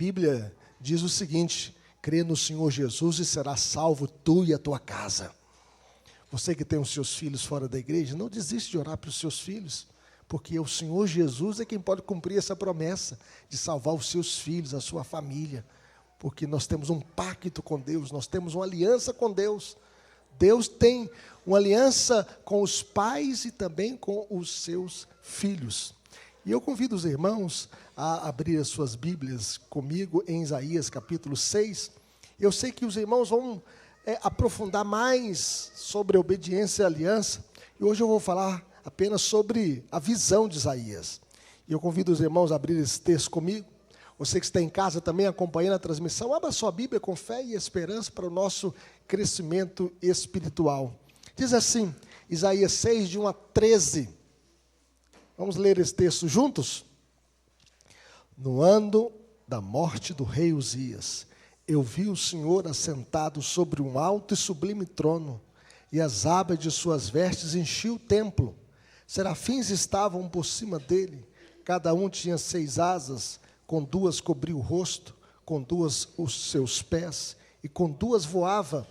Bíblia diz o seguinte: crê no Senhor Jesus e serás salvo tu e a tua casa. Você que tem os seus filhos fora da igreja, não desiste de orar para os seus filhos, porque o Senhor Jesus é quem pode cumprir essa promessa de salvar os seus filhos, a sua família, porque nós temos um pacto com Deus, nós temos uma aliança com Deus. Deus tem uma aliança com os pais e também com os seus filhos. E eu convido os irmãos a abrir as suas Bíblias comigo em Isaías capítulo 6. Eu sei que os irmãos vão aprofundar mais sobre a obediência e a aliança, e hoje eu vou falar apenas sobre a visão de Isaías. E eu convido os irmãos a abrir esse texto comigo. Você que está em casa também acompanhando a transmissão, abra sua Bíblia com fé e esperança para o nosso crescimento espiritual. Diz assim, Isaías 6, de 1 a 13. Vamos ler esse texto juntos? No ano da morte do rei Uzias, eu vi o Senhor assentado sobre um alto e sublime trono, e as abas de suas vestes enchiam o templo. Serafins estavam por cima dele, cada um tinha 6 asas, com 2 cobria o rosto, com 2 os seus pés, e com 2 voava,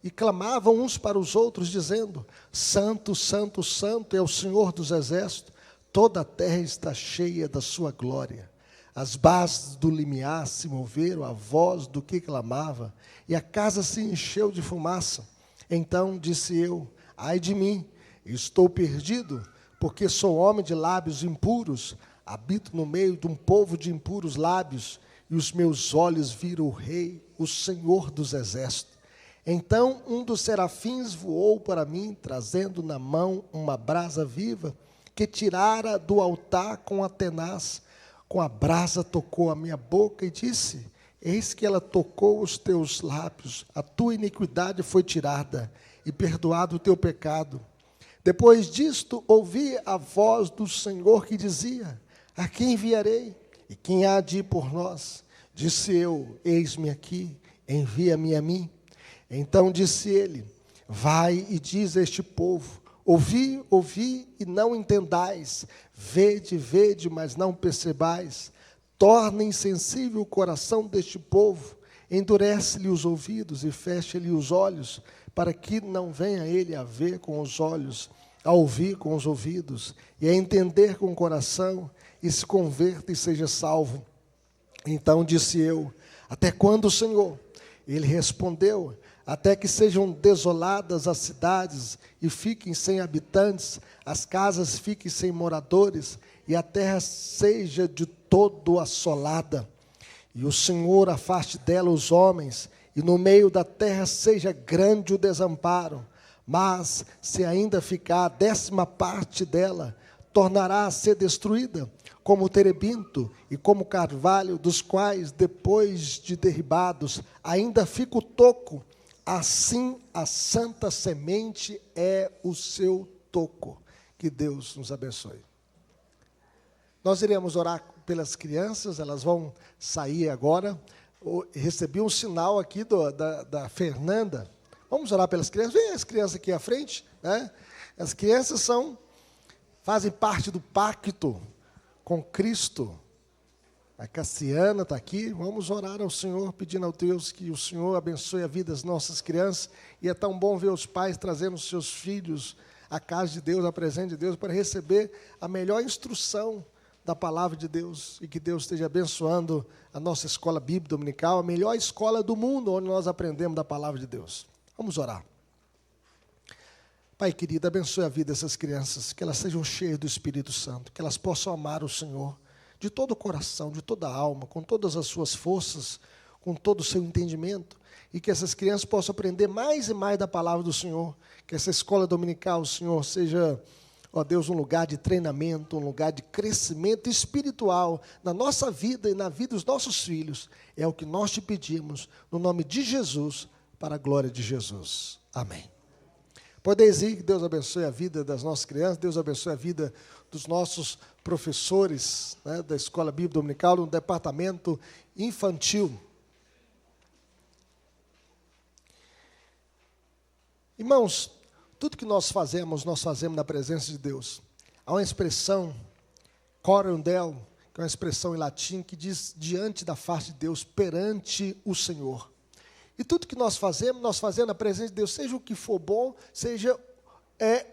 e clamavam uns para os outros, dizendo: Santo, Santo, Santo é o Senhor dos exércitos, toda a terra está cheia da sua glória. As bases do limiar se moveram à voz do que clamava, e a casa se encheu de fumaça. Então disse eu: ai de mim, estou perdido, porque sou homem de lábios impuros, habito no meio de um povo de impuros lábios, e os meus olhos viram o Rei, o Senhor dos exércitos. Então um dos serafins voou para mim, trazendo na mão uma brasa viva, que tirara do altar com a tenaz. Com a brasa tocou a minha boca e disse: eis que ela tocou os teus lábios, a tua iniquidade foi tirada, e perdoado o teu pecado. Depois disto, ouvi a voz do Senhor que dizia: a quem enviarei? E quem há de ir por nós? Disse eu: eis-me aqui, envia-me a mim. Então disse ele: vai e diz a este povo: ouvi, ouvi e não entendais, vede, vede, mas não percebais. Torna insensível o coração deste povo, endurece-lhe os ouvidos e fecha-lhe os olhos, para que não venha ele a ver com os olhos, a ouvir com os ouvidos, e a entender com o coração, e se converta e seja salvo. Então disse eu: até quando, Senhor? Ele respondeu: até que sejam desoladas as cidades e fiquem sem habitantes, as casas fiquem sem moradores, e a terra seja de todo assolada. E o Senhor afaste dela os homens, e no meio da terra seja grande o desamparo. Mas, se ainda ficar a 10ª parte dela, tornará a ser destruída, como o terebinto e como o carvalho, dos quais, depois de derribados, ainda fica o toco. Assim, a santa semente é o seu toco. Que Deus nos abençoe. Nós iremos orar pelas crianças, elas vão sair agora. Eu recebi um sinal aqui da Fernanda. Vamos orar pelas crianças. Vem as crianças aqui à frente, né? As crianças fazem parte do pacto com Cristo. A Cassiana está aqui. Vamos orar ao Senhor, pedindo ao Deus que o Senhor abençoe a vida das nossas crianças. E é tão bom ver os pais trazendo os seus filhos à casa de Deus, à presença de Deus, para receber a melhor instrução da palavra de Deus. E que Deus esteja abençoando a nossa escola bíblica dominical, a melhor escola do mundo, onde nós aprendemos da palavra de Deus. Vamos orar. Pai querido, abençoe a vida dessas crianças, que elas sejam cheias do Espírito Santo, que elas possam amar o Senhor de todo o coração, de toda a alma, com todas as suas forças, com todo o seu entendimento, e que essas crianças possam aprender mais e mais da palavra do Senhor, que essa escola dominical, Senhor, seja, ó Deus, um lugar de treinamento, um lugar de crescimento espiritual na nossa vida e na vida dos nossos filhos. É o que nós te pedimos, no nome de Jesus, para a glória de Jesus. Amém. Podeis ir, que Deus abençoe a vida das nossas crianças, Deus abençoe a vida dos nossos professores, né, da Escola Bíblica Dominical, no departamento infantil. Irmãos, tudo que nós fazemos na presença de Deus. Há uma expressão, Corandel, que é uma expressão em latim que diz diante da face de Deus, perante o Senhor. E tudo que nós fazemos na presença de Deus, seja o que for bom, seja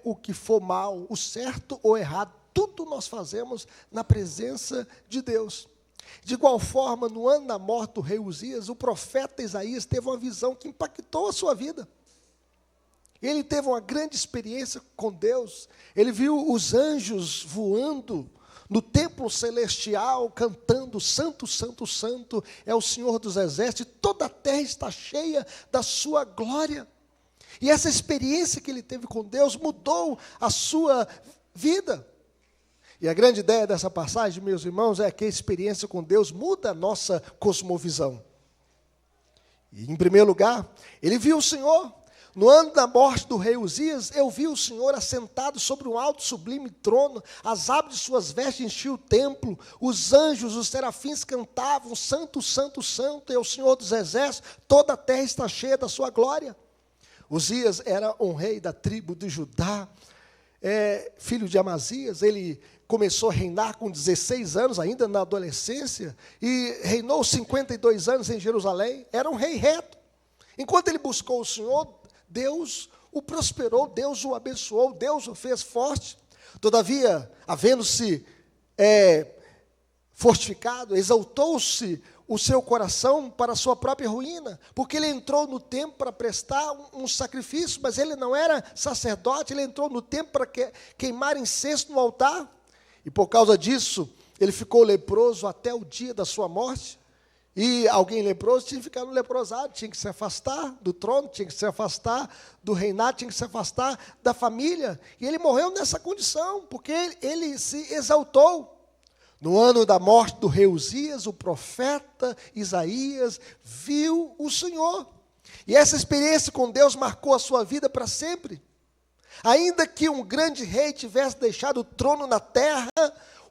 o que for mal, o certo ou errado, tudo nós fazemos na presença de Deus. De igual forma, no ano da morte do rei Uzias, o profeta Isaías teve uma visão que impactou a sua vida. Ele teve uma grande experiência com Deus. Ele viu os anjos voando no templo celestial, cantando, Santo, Santo, Santo, é o Senhor dos Exércitos, e toda a terra está cheia da sua glória. E essa experiência que ele teve com Deus mudou a sua vida. E a grande ideia dessa passagem, meus irmãos, é que a experiência com Deus muda a nossa cosmovisão. E, em primeiro lugar, ele viu o Senhor. No ano da morte do rei Uzias, eu vi o Senhor assentado sobre um alto sublime trono, as abas de suas vestes enchiam o templo, os anjos, os serafins cantavam, Santo, Santo, Santo, é o Senhor dos Exércitos, toda a terra está cheia da sua glória. Uzias era um rei da tribo de Judá, filho de Amazias. Ele começou a reinar com 16 anos, ainda na adolescência, e reinou 52 anos em Jerusalém. Era um rei reto. Enquanto ele buscou o Senhor, Deus o prosperou, Deus o abençoou, Deus o fez forte. Todavia, havendo-se fortificado, exaltou-se o seu coração para a sua própria ruína, porque ele entrou no templo para prestar um sacrifício, mas ele não era sacerdote, ele entrou no templo para queimar incenso no altar, e por causa disso, ele ficou leproso até o dia da sua morte. E alguém leproso tinha que ficar no leprosado, tinha que se afastar do trono, tinha que se afastar do reinado, tinha que se afastar da família. E ele morreu nessa condição, porque ele se exaltou. No ano da morte do rei Uzias, o profeta Isaías viu o Senhor. E essa experiência com Deus marcou a sua vida para sempre. Ainda que um grande rei tivesse deixado o trono na terra,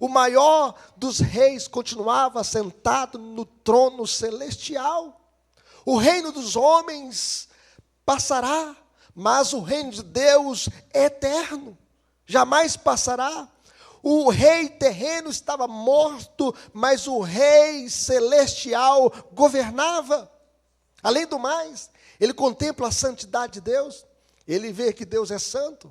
o maior dos reis continuava sentado no trono celestial. O reino dos homens passará, mas o reino de Deus é eterno, jamais passará. O rei terreno estava morto, mas o rei celestial governava. Além do mais, ele contempla a santidade de Deus, ele vê que Deus é santo,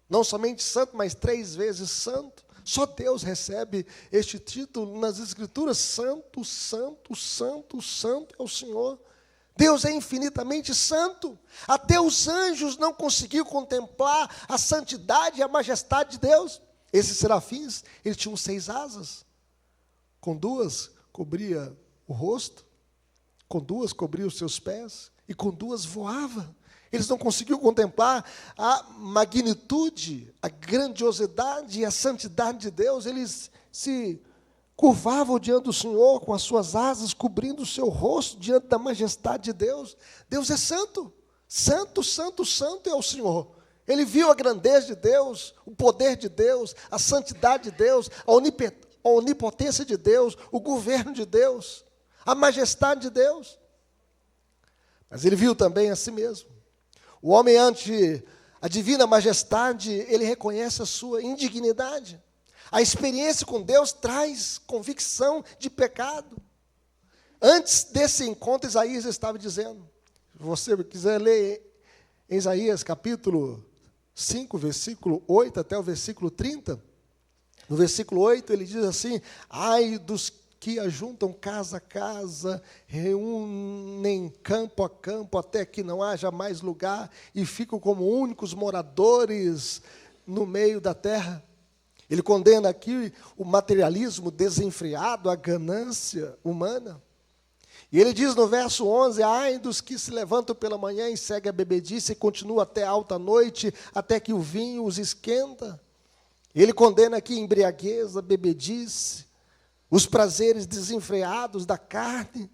não somente santo, mas 3 vezes santo. Só Deus recebe este título nas Escrituras: Santo, Santo, Santo, Santo é o Senhor. Deus é infinitamente santo. Até os anjos não conseguiam contemplar a santidade e a majestade de Deus. Esses serafins, eles tinham 6 asas. Com 2 cobria o rosto, com 2 cobria os seus pés, e com 2 voava. Eles não conseguiam contemplar a magnitude, a grandiosidade e a santidade de Deus. Eles se curvavam diante do Senhor com as suas asas, cobrindo o seu rosto diante da majestade de Deus. Deus é santo. Santo, santo, santo é o Senhor. Ele viu a grandeza de Deus, o poder de Deus, a santidade de Deus, a onipotência de Deus, o governo de Deus, a majestade de Deus. Mas ele viu também a si mesmo. O homem, ante a divina majestade, ele reconhece a sua indignidade. A experiência com Deus traz convicção de pecado. Antes desse encontro, Isaías estava dizendo, se você quiser ler em Isaías capítulo 5, versículo 8 até o versículo 30, no versículo 8 ele diz assim: ai dos que ajuntam casa a casa, reúnem campo a campo, até que não haja mais lugar, e ficam como únicos moradores no meio da terra. Ele condena aqui o materialismo desenfreado, a ganância humana. E ele diz no verso 11, ai dos que se levantam pela manhã e seguem a bebedice e continuam até alta noite, até que o vinho os esquenta. Ele condena aqui a embriaguez, a bebedice, os prazeres desenfreados da carne.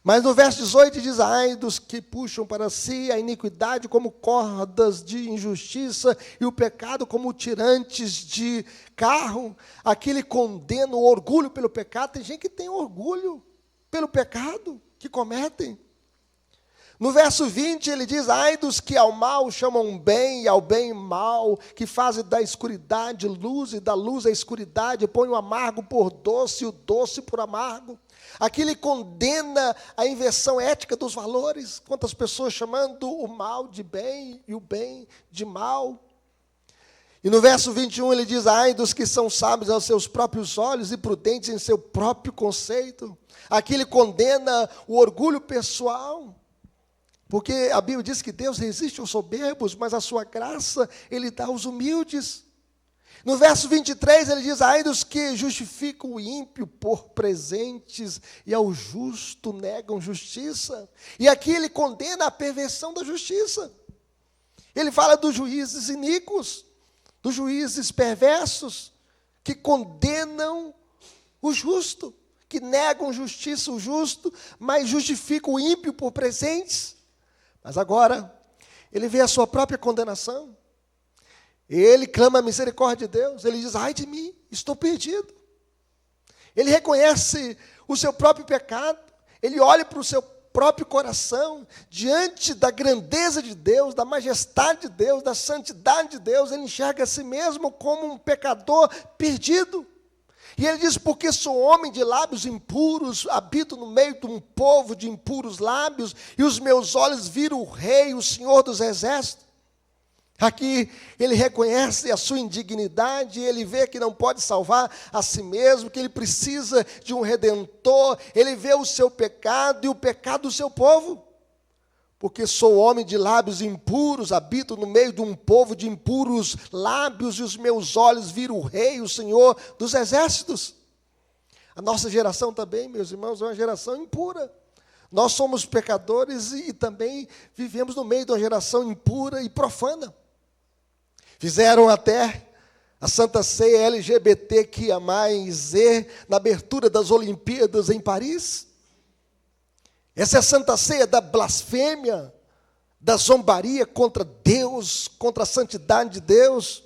Mas no verso 18 diz, ai dos que puxam para si a iniquidade como cordas de injustiça e o pecado como tirantes de carro. Aqui ele condena o orgulho pelo pecado. Tem gente que tem orgulho pelo pecado que cometem. No verso 20 ele diz: ai dos que ao mal chamam bem e ao bem mal, que fazem da escuridade luz e da luz a escuridade, põe o amargo por doce e o doce por amargo. Aqui ele condena a inversão ética dos valores. Quantas pessoas chamando o mal de bem e o bem de mal. E no verso 21 ele diz: ai dos que são sábios aos seus próprios olhos e prudentes em seu próprio conceito. Aqui ele condena o orgulho pessoal. Porque a Bíblia diz que Deus resiste aos soberbos, mas a sua graça Ele dá aos humildes. No verso 23 ele diz: ai dos que justificam o ímpio por presentes e ao justo negam justiça. E aqui ele condena a perversão da justiça. Ele fala dos juízes iníquos, dos juízes perversos, que condenam o justo, que negam justiça o justo, mas justificam o ímpio por presentes. Mas agora, ele vê a sua própria condenação. Ele clama a misericórdia de Deus. Ele diz: ai de mim, estou perdido. Ele reconhece o seu próprio pecado. Ele olha para o seu próprio coração, diante da grandeza de Deus, da majestade de Deus, da santidade de Deus. Ele enxerga a si mesmo como um pecador perdido. E ele diz: porque sou homem de lábios impuros, habito no meio de um povo de impuros lábios, e os meus olhos viram o Rei, o Senhor dos Exércitos. Aqui ele reconhece a sua indignidade, ele vê que não pode salvar a si mesmo, que ele precisa de um Redentor, ele vê o seu pecado e o pecado do seu povo. Porque sou homem de lábios impuros, habito no meio de um povo de impuros lábios, e os meus olhos viram o Rei, o Senhor dos Exércitos. A nossa geração também, meus irmãos, é uma geração impura. Nós somos pecadores e também vivemos no meio de uma geração impura e profana. Fizeram até a Santa Ceia LGBTQIA+, na abertura das Olimpíadas em Paris. Essa é a Santa Ceia da blasfêmia, da zombaria contra Deus, contra a santidade de Deus.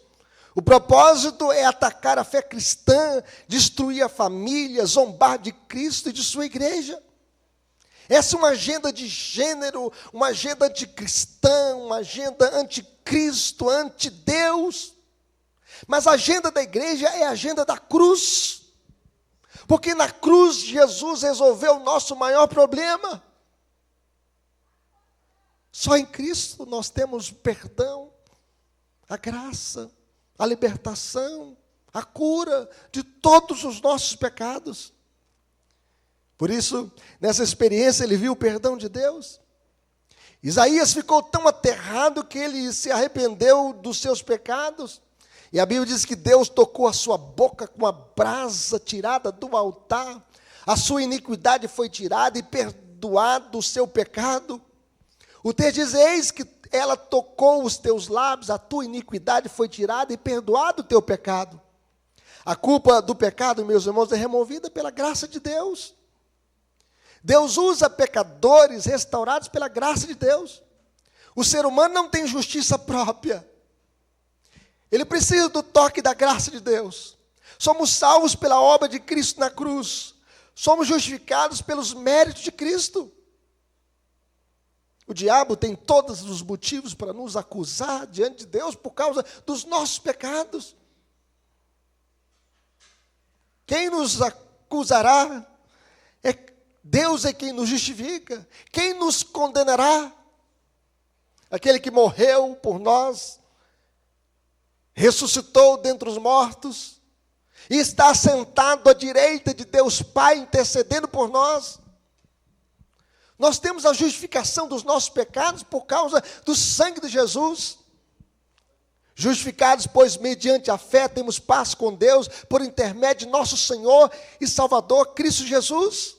O propósito é atacar a fé cristã, destruir a família, zombar de Cristo e de sua igreja. Essa é uma agenda de gênero, uma agenda anticristã, uma agenda anticristo, antideus. Mas a agenda da igreja é a agenda da cruz. Porque na cruz Jesus resolveu o nosso maior problema. Só em Cristo nós temos perdão, a graça, a libertação, a cura de todos os nossos pecados. Por isso, nessa experiência, ele viu o perdão de Deus. Isaías ficou tão aterrado que ele se arrependeu dos seus pecados. E a Bíblia diz que Deus tocou a sua boca com a brasa tirada do altar. A sua iniquidade foi tirada e perdoado o seu pecado. O texto diz: eis que ela tocou os teus lábios, a tua iniquidade foi tirada e perdoado o teu pecado. A culpa do pecado, meus irmãos, é removida pela graça de Deus. Deus usa pecadores restaurados pela graça de Deus. O ser humano não tem justiça própria. Ele precisa do toque da graça de Deus. Somos salvos pela obra de Cristo na cruz. Somos justificados pelos méritos de Cristo. O diabo tem todos os motivos para nos acusar diante de Deus por causa dos nossos pecados. Quem nos acusará? Deus é quem nos justifica. Quem nos condenará? Aquele que morreu por nós, ressuscitou dentre os mortos, e está sentado à direita de Deus Pai, intercedendo por nós. Nós temos a justificação dos nossos pecados por causa do sangue de Jesus. Justificados, pois, mediante a fé, temos paz com Deus, por intermédio de nosso Senhor e Salvador, Cristo Jesus.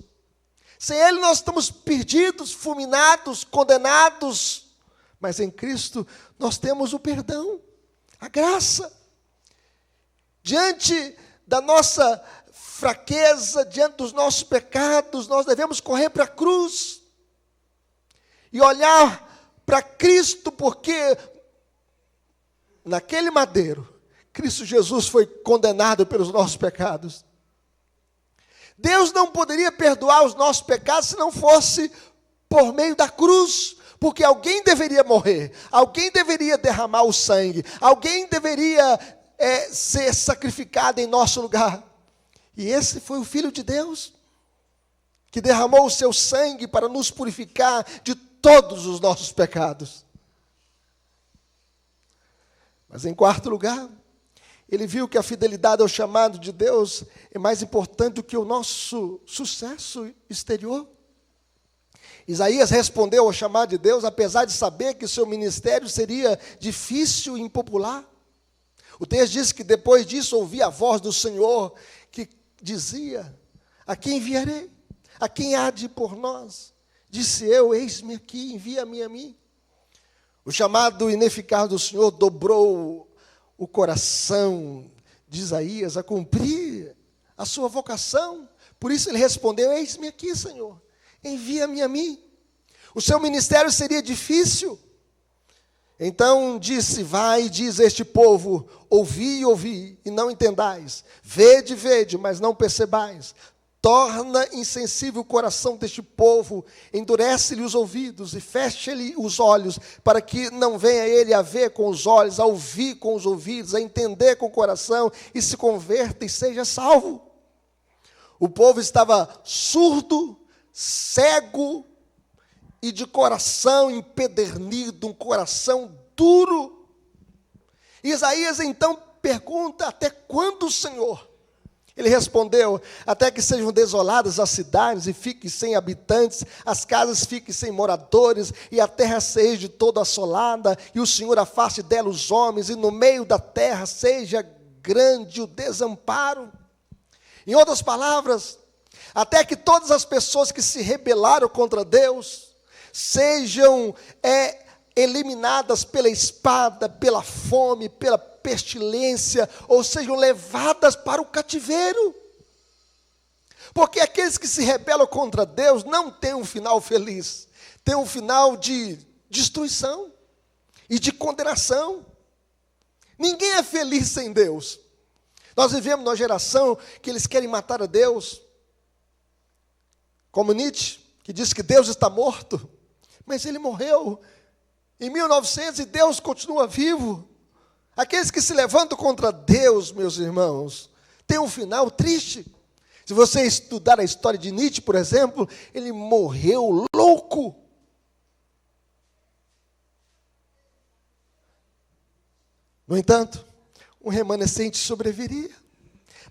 Sem Ele nós estamos perdidos, fulminados, condenados, mas em Cristo nós temos o perdão, a graça. Diante da nossa fraqueza, diante dos nossos pecados, nós devemos correr para a cruz e olhar para Cristo, porque naquele madeiro, Cristo Jesus foi condenado pelos nossos pecados. Deus não poderia perdoar os nossos pecados se não fosse por meio da cruz, porque alguém deveria morrer, alguém deveria derramar o sangue, alguém deveria ser sacrificado em nosso lugar. E esse foi o Filho de Deus, que derramou o seu sangue para nos purificar de todos os nossos pecados. Mas em quarto lugar, ele viu que a fidelidade ao chamado de Deus é mais importante do que o nosso sucesso exterior. Isaías respondeu ao chamado de Deus, apesar de saber que o seu ministério seria difícil e impopular. O texto diz que depois disso ouvi a voz do Senhor que dizia: a quem enviarei? A quem há de ir por nós? Disse eu: eis-me aqui, envia-me a mim. O chamado ineficaz do Senhor dobrou o coração de Isaías a cumprir a sua vocação. Por isso ele respondeu: eis-me aqui, Senhor, envia-me a mim. O seu ministério seria difícil. Então disse: vai e diz a este povo: ouvi, ouvi, e não entendais. Vede, vede, mas não percebais. Torna insensível o coração deste povo, endurece-lhe os ouvidos e feche-lhe os olhos, para que não venha ele a ver com os olhos, a ouvir com os ouvidos, a entender com o coração, e se converta e seja salvo. O povo estava surdo, cego e de coração empedernido, um coração duro. Isaías então pergunta: até quando, Senhor? Ele respondeu: até que sejam desoladas as cidades e fiquem sem habitantes, as casas fiquem sem moradores, e a terra seja toda assolada, e o Senhor afaste dela os homens, e no meio da terra seja grande o desamparo. Em outras palavras, até que todas as pessoas que se rebelaram contra Deus sejam eliminadas pela espada, pela fome, pela pestilência, ou sejam levadas para o cativeiro. Porque aqueles que se rebelam contra Deus não têm um final feliz, têm um final de destruição e de condenação. Ninguém é feliz sem Deus. Nós vivemos numa geração que eles querem matar a Deus, como Nietzsche, que diz que Deus está morto, mas ele morreu em 1900 e Deus continua vivo. Aqueles que se levantam contra Deus, meus irmãos, têm um final triste. Se você estudar a história de Nietzsche, por exemplo, ele morreu louco. No entanto, um remanescente sobreviveria.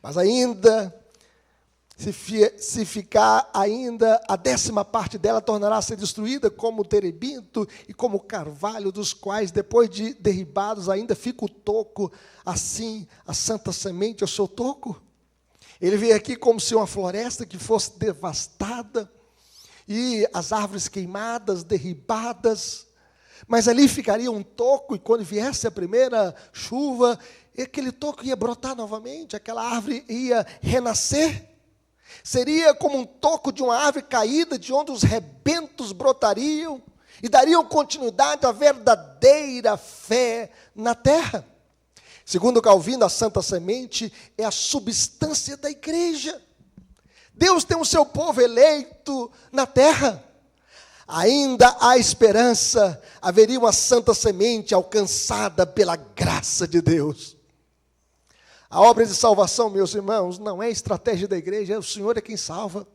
Mas ainda, se ficar ainda, a 10ª parte dela tornará a ser destruída, como o terebinto e como o carvalho, dos quais, depois de derribados, ainda fica o toco. Assim, a santa semente é o seu toco. Ele veio aqui como se uma floresta que fosse devastada, e as árvores queimadas, derribadas, mas ali ficaria um toco, e quando viesse a primeira chuva, aquele toco ia brotar novamente, aquela árvore ia renascer. Seria como um toco de uma árvore caída, de onde os rebentos brotariam e dariam continuidade à verdadeira fé na terra. Segundo Calvino, a santa semente é a substância da igreja. Deus tem o seu povo eleito na terra. Ainda há esperança, haveria uma santa semente alcançada pela graça de Deus. A obra de salvação, meus irmãos, não é estratégia da igreja, é o Senhor quem salva,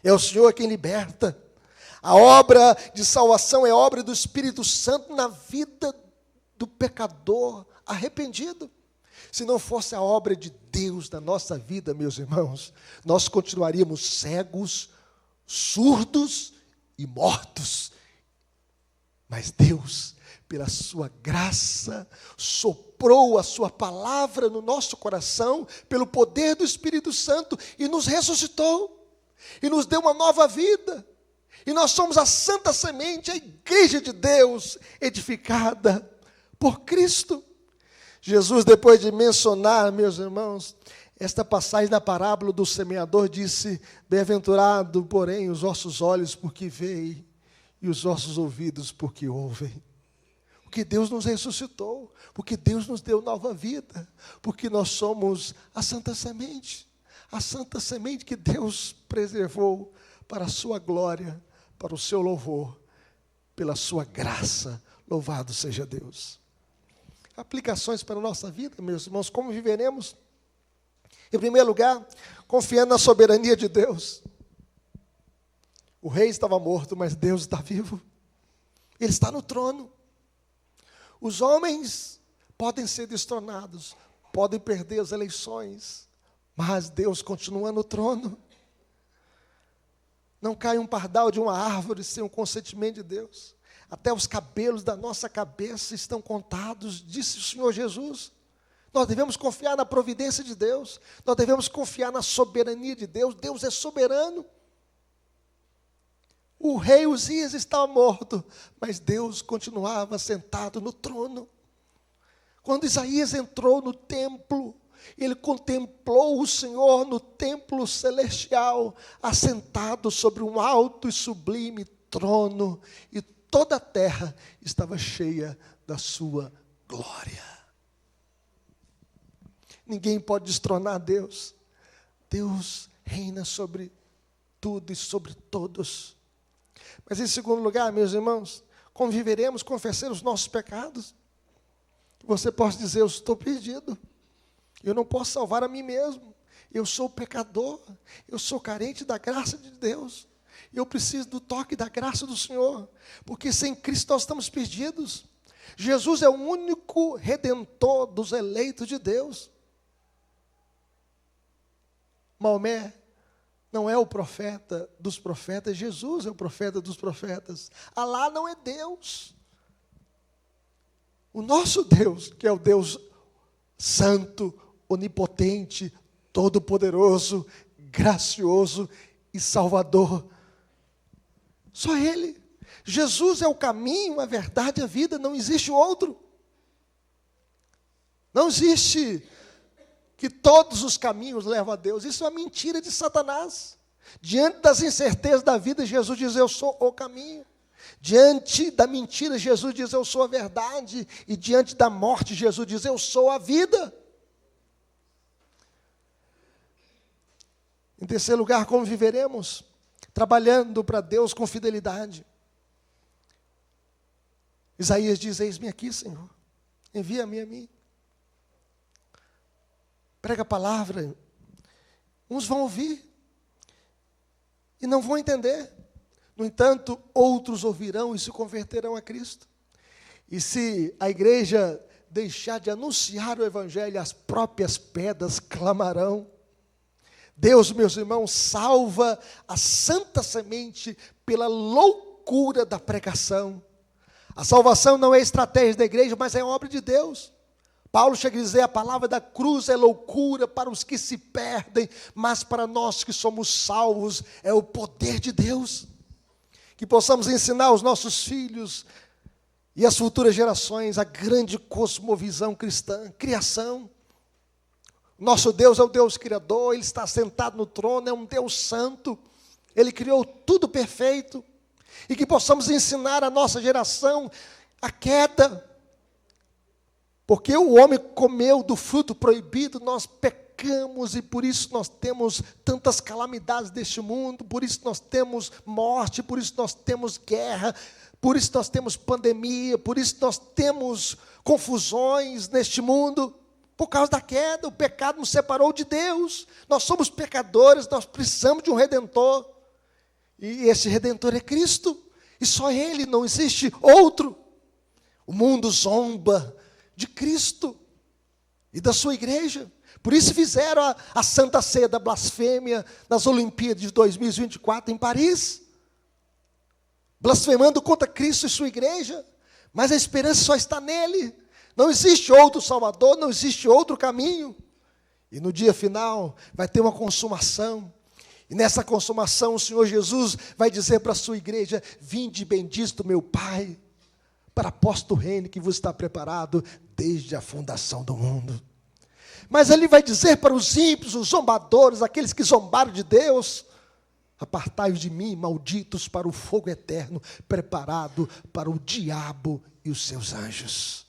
é o Senhor quem liberta. A obra de salvação é obra do Espírito Santo na vida do pecador arrependido. Se não fosse a obra de Deus na nossa vida, meus irmãos, nós continuaríamos cegos, surdos e mortos. Mas Deus, pela sua graça, soprou a sua palavra no nosso coração, pelo poder do Espírito Santo, e nos ressuscitou, e nos deu uma nova vida. E nós somos a santa semente, a igreja de Deus, edificada por Cristo. Jesus, depois de mencionar, meus irmãos, esta passagem na parábola do semeador, disse: bem-aventurado, porém, os vossos olhos porque veem, e os vossos ouvidos porque ouvem. Porque Deus nos ressuscitou, porque Deus nos deu nova vida, porque nós somos a santa semente que Deus preservou para a sua glória, para o seu louvor pela sua graça. Louvado seja Deus. Aplicações para a nossa vida, meus irmãos, como viveremos? Em primeiro lugar, confiando na soberania de Deus. O rei estava morto, mas Deus está vivo. Ele está no trono. Os homens podem ser destronados, podem perder as eleições, mas Deus continua no trono. Não cai um pardal de uma árvore sem o consentimento de Deus. Até os cabelos da nossa cabeça estão contados, disse o Senhor Jesus. Nós devemos confiar na providência de Deus. Nós devemos confiar na soberania de Deus. Deus é soberano. O rei Uzias estava morto, mas Deus continuava sentado no trono. Quando Isaías entrou no templo, ele contemplou o Senhor no templo celestial, assentado sobre um alto e sublime trono, e toda a terra estava cheia da sua glória. Ninguém pode destronar Deus. Deus reina sobre tudo e sobre todos. Mas em segundo lugar, meus irmãos, conviveremos, confessaremos os nossos pecados. Você pode dizer, eu estou perdido. Eu não posso salvar a mim mesmo. Eu sou pecador. Eu sou carente da graça de Deus. Eu preciso do toque da graça do Senhor. Porque sem Cristo nós estamos perdidos. Jesus é o único redentor dos eleitos de Deus. Maomé não é o profeta dos profetas, Jesus é o profeta dos profetas. Alá não é Deus. O nosso Deus, que é o Deus santo, onipotente, todo-poderoso, gracioso e salvador. Só Ele. Jesus é o caminho, a verdade e a vida, não existe outro. Não existe que todos os caminhos levam a Deus. Isso é uma mentira de Satanás. Diante das incertezas da vida, Jesus diz, eu sou o caminho. Diante da mentira, Jesus diz, eu sou a verdade. E diante da morte, Jesus diz, eu sou a vida. Em terceiro lugar, como viveremos? Trabalhando para Deus com fidelidade. Isaías diz, eis-me aqui, Senhor. Envia-me a mim. Prega a palavra. Uns vão ouvir e não vão entender. No entanto, outros ouvirão e se converterão a Cristo. E se a igreja deixar de anunciar o Evangelho, as próprias pedras clamarão. Deus, meus irmãos, salva a santa semente pela loucura da pregação. A salvação não é estratégia da igreja, mas é obra de Deus. Paulo chega a dizer, a palavra da cruz é loucura para os que se perdem, mas para nós que somos salvos, é o poder de Deus. Que possamos ensinar aos nossos filhos e às futuras gerações a grande cosmovisão cristã, criação. Nosso Deus é o Deus criador, Ele está sentado no trono, é um Deus santo, Ele criou tudo perfeito. E que possamos ensinar a nossa geração a queda. Porque o homem comeu do fruto proibido, nós pecamos e por isso nós temos tantas calamidades deste mundo, por isso nós temos morte, por isso nós temos guerra, por isso nós temos pandemia, por isso nós temos confusões neste mundo. Por causa da queda, o pecado nos separou de Deus. Nós somos pecadores, nós precisamos de um Redentor. E esse Redentor é Cristo. E só Ele, não existe outro. O mundo zomba de Cristo e da sua igreja. Por isso fizeram a Santa Ceia da Blasfêmia nas Olimpíadas de 2024 em Paris. Blasfemando contra Cristo e sua igreja. Mas a esperança só está nele. Não existe outro Salvador, não existe outro caminho. E no dia final vai ter uma consumação. E nessa consumação o Senhor Jesus vai dizer para a sua igreja, vinde bendito meu Pai, para a posse do reino que vos está preparado desde a fundação do mundo. Mas Ele vai dizer para os ímpios, os zombadores, aqueles que zombaram de Deus, apartai-vos de mim, malditos, para o fogo eterno, preparado para o diabo e os seus anjos.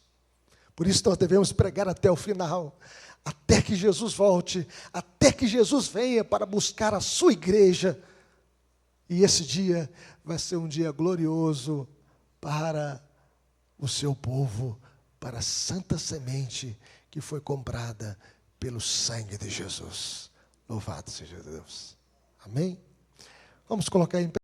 Por isso nós devemos pregar até o final, até que Jesus volte, até que Jesus venha para buscar a sua igreja. E esse dia vai ser um dia glorioso, para o seu povo, para a santa semente que foi comprada pelo sangue de Jesus. Louvado seja Deus. Amém? Vamos colocar em pé.